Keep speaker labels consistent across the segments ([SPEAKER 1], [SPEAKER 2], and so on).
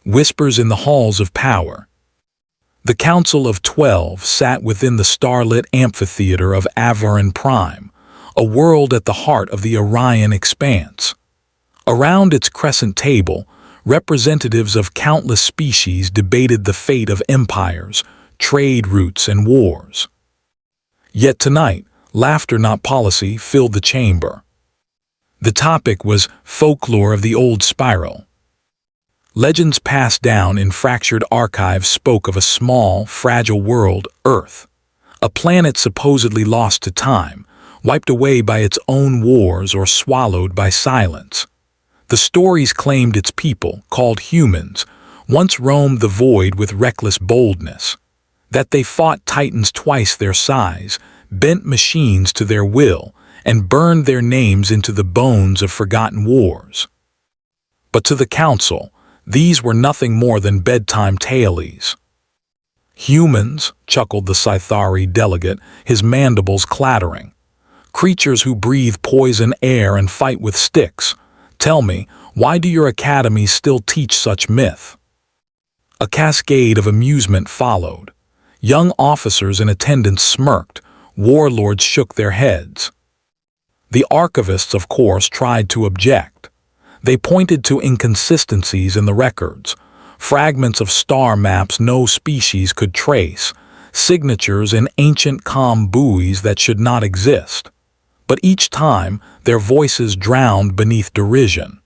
[SPEAKER 1] Whispers in the halls of power. The Council of 12 sat within the starlit amphitheater of Avarin Prime, a world at the heart of the Orion expanse. Around its crescent table, representatives of countless species debated the fate of empires, trade routes, and wars. Yet tonight, laughter not policy filled the chamber. The topic was folklore of the old spiral. Legends passed down in fractured archives spoke of a small, fragile world, Earth, a planet supposedly lost to time, wiped away by its own wars or swallowed by silence. The stories claimed its people, called humans, once roamed the void with reckless boldness, that they fought titans twice their size, bent machines to their will, and burned their names into the bones of forgotten wars. But to the Council, these were nothing more than bedtime tales. Humans, chuckled the Scythari delegate, his mandibles clattering. Creatures who breathe poison air and fight with sticks. Tell me, why do your academies still teach such myth? A cascade of amusement followed. Young officers in attendance smirked, warlords shook their heads. The archivists, of course, tried to object. They pointed to inconsistencies in the records, fragments of star maps no species could trace, signatures in ancient comm buoys that should not exist. But each time, their voices drowned beneath derision.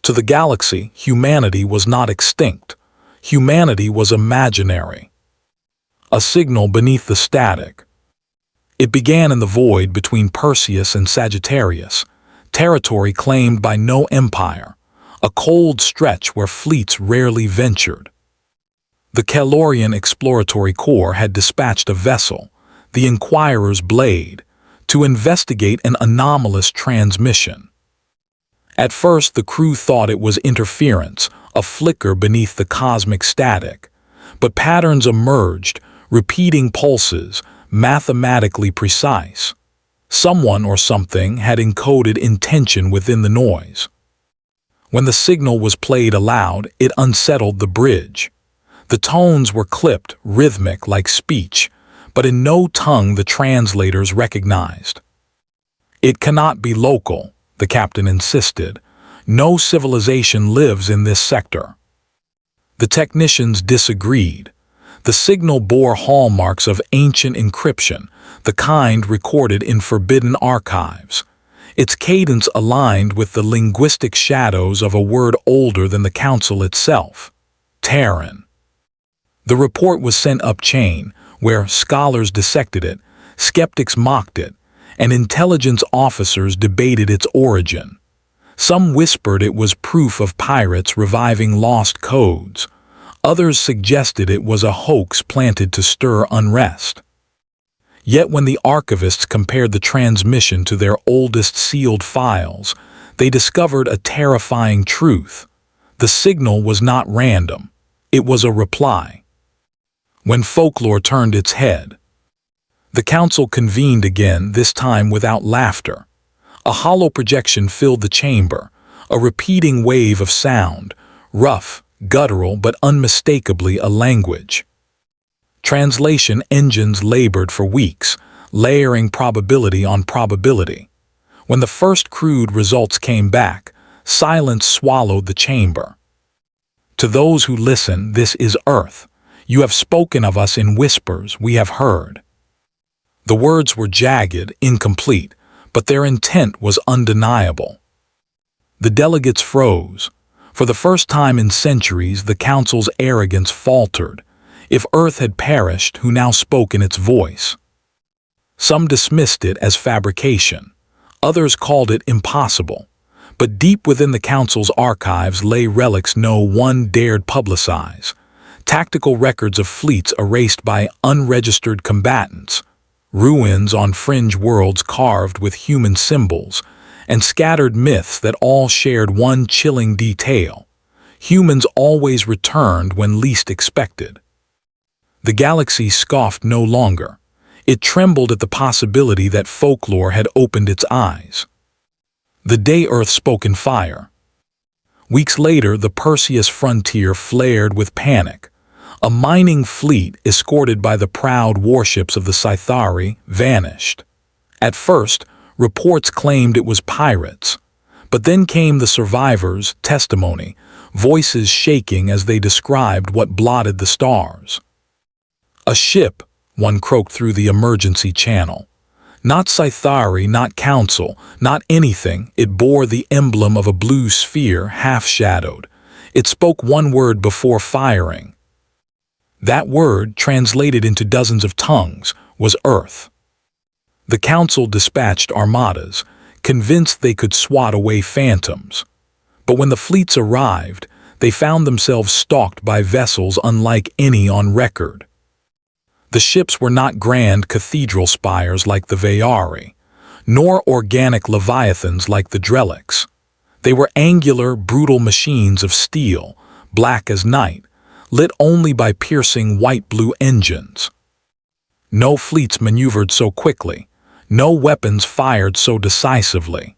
[SPEAKER 1] To the galaxy, humanity was not extinct. Humanity was imaginary. A signal beneath the static. It began in the void between Perseus and Sagittarius, territory claimed by no empire, a cold stretch where fleets rarely ventured. The Calorian Exploratory Corps had dispatched a vessel, the Inquirer's Blade, to investigate an anomalous transmission. At first, the crew thought it was interference, a flicker beneath the cosmic static, but patterns emerged, repeating pulses, mathematically precise. Someone or something had encoded intention within the noise. When the signal was played aloud, it unsettled the bridge. The tones were clipped, rhythmic like speech, but in no tongue the translators recognized. It cannot be local, the captain insisted. No civilization lives in this sector. The technicians disagreed. The signal bore hallmarks of ancient encryption, the kind recorded in forbidden archives. Its cadence aligned with the linguistic shadows of a word older than the Council itself, Terran. The report was sent up-chain, where scholars dissected it, skeptics mocked it, and intelligence officers debated its origin. Some whispered it was proof of pirates reviving lost codes. Others suggested it was a hoax planted to stir unrest. Yet when the archivists compared the transmission to their oldest sealed files, they discovered a terrifying truth. The signal was not random. It was a reply. When folklore turned its head, the Council convened again, this time without laughter. A hollow projection filled the chamber, a repeating wave of sound, rough, guttural but unmistakably a language. Translation engines labored for weeks, layering probability on probability. When the first crude results came back, silence swallowed the chamber. To those who listen, this is Earth. You have spoken of us in whispers, we have heard. The words were jagged, incomplete, but their intent was undeniable. The delegates froze. For the first time in centuries, the Council's arrogance faltered. If Earth had perished, who now spoke in its voice? Some dismissed it as fabrication. Others called it impossible. But deep within the Council's archives lay relics no one dared publicize. Tactical records of fleets erased by unregistered combatants, ruins on fringe worlds carved with human symbols, and scattered myths that all shared one chilling detail. Humans always returned when least expected. The galaxy scoffed no longer. It trembled at the possibility that folklore had opened its eyes. The day Earth spoke in fire. Weeks later, the Perseus frontier flared with panic. A mining fleet, escorted by the proud warships of the Scythari, vanished. At first, reports claimed it was pirates. But then came the survivors' testimony, voices shaking as they described what blotted the stars. "A ship," one croaked through the emergency channel. "Not Scythari, not Council, not anything. It bore the emblem of a blue sphere half-shadowed. It spoke one word before firing. That word, translated into dozens of tongues, was Earth." The Council dispatched armadas, convinced they could swat away phantoms. But when the fleets arrived, they found themselves stalked by vessels unlike any on record. The ships were not grand cathedral spires like the Veyari, nor organic leviathans like the Drellics. They were angular, brutal machines of steel, black as night, lit only by piercing white-blue engines. No fleets maneuvered so quickly, no weapons fired so decisively.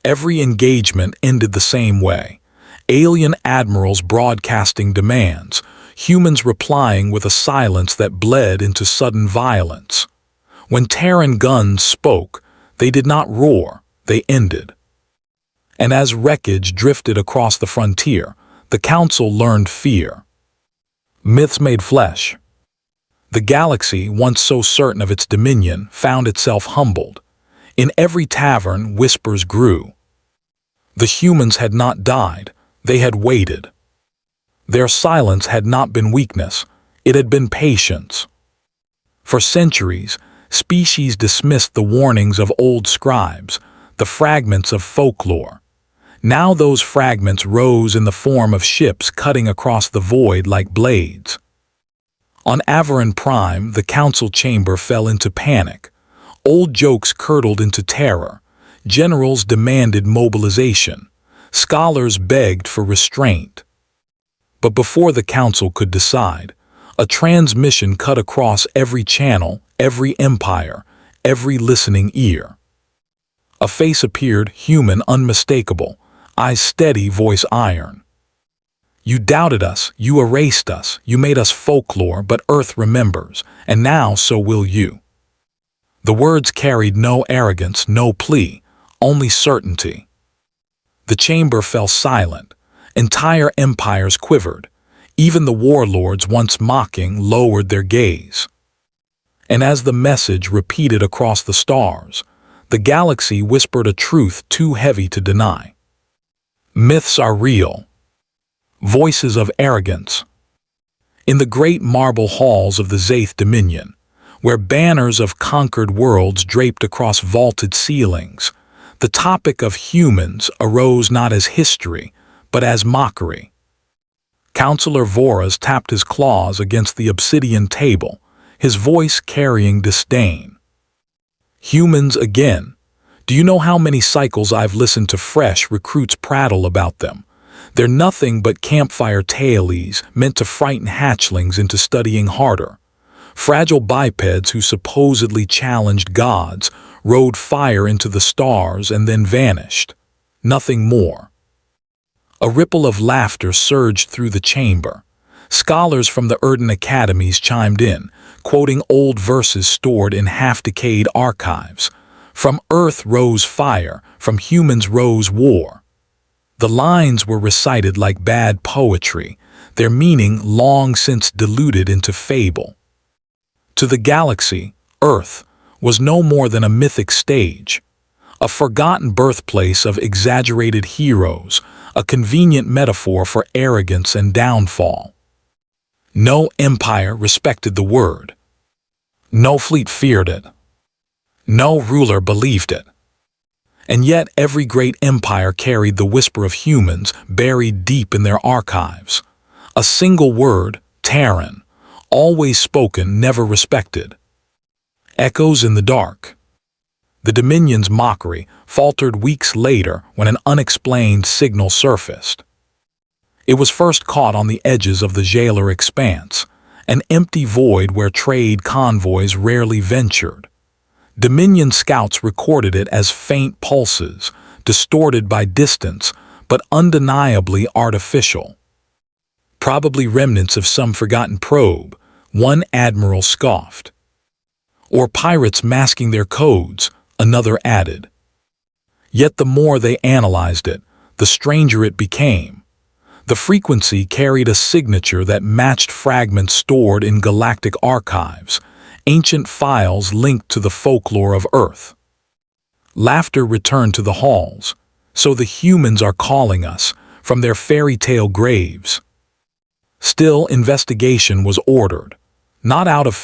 [SPEAKER 1] Every engagement ended the same way: alien admirals broadcasting demands, humans replying with a silence that bled into sudden violence. When Terran guns spoke, they did not roar, they ended. And as wreckage drifted across the frontier, the Council learned fear. Myths made flesh. The galaxy, once so certain of its dominion, found itself humbled. In every tavern, whispers grew. The humans had not died, they had waited. Their silence had not been weakness, it had been patience. For centuries, species dismissed the warnings of old scribes, the fragments of folklore. Now those fragments rose in the form of ships cutting across the void like blades. On Averyn Prime, the council chamber fell into panic. Old jokes curdled into terror. Generals demanded mobilization. Scholars begged for restraint. But before the council could decide, a transmission cut across every channel, every empire, every listening ear. A face appeared, human, unmistakable, eyes steady, voice iron. "You doubted us, you erased us, you made us folklore, but Earth remembers, and now so will you." The words carried no arrogance, no plea, only certainty. The chamber fell silent. Entire empires quivered. Even the warlords, once mocking, lowered their gaze. And as the message repeated across the stars, the galaxy whispered a truth too heavy to deny. Myths are real. Voices of arrogance. In the great marble halls of the Zaith Dominion, where banners of conquered worlds draped across vaulted ceilings, the topic of humans arose not as history, but as mockery. Counselor Voras tapped his claws against the obsidian table, his voice carrying disdain. "Humans again. Do you know how many cycles I've listened to fresh recruits prattle about them? They're nothing but campfire tailies meant to frighten hatchlings into studying harder. Fragile bipeds who supposedly challenged gods, rode fire into the stars and then vanished. Nothing more." A ripple of laughter surged through the chamber. Scholars from the Erden academies chimed in, quoting old verses stored in half-decayed archives. From Earth rose fire, from humans rose war. The lines were recited like bad poetry, their meaning long since diluted into fable. To the galaxy, Earth was no more than a mythic stage, a forgotten birthplace of exaggerated heroes, a convenient metaphor for arrogance and downfall. No empire respected the word. No fleet feared it. No ruler believed it. And yet every great empire carried the whisper of humans buried deep in their archives. A single word, Terran, always spoken, never respected. Echoes in the dark. The Dominion's mockery faltered weeks later when an unexplained signal surfaced. It was first caught on the edges of the Jailer Expanse, an empty void where trade convoys rarely ventured. Dominion scouts recorded it as faint pulses, distorted by distance, but undeniably artificial. Probably remnants of some forgotten probe, one admiral scoffed. Or pirates masking their codes, another added. Yet the more they analyzed it, the stranger it became. The frequency carried a signature that matched fragments stored in galactic archives, ancient files linked to the folklore of Earth. Laughter returned to the halls. So the humans are calling us, from their fairy tale graves. Still, investigation was ordered, not out of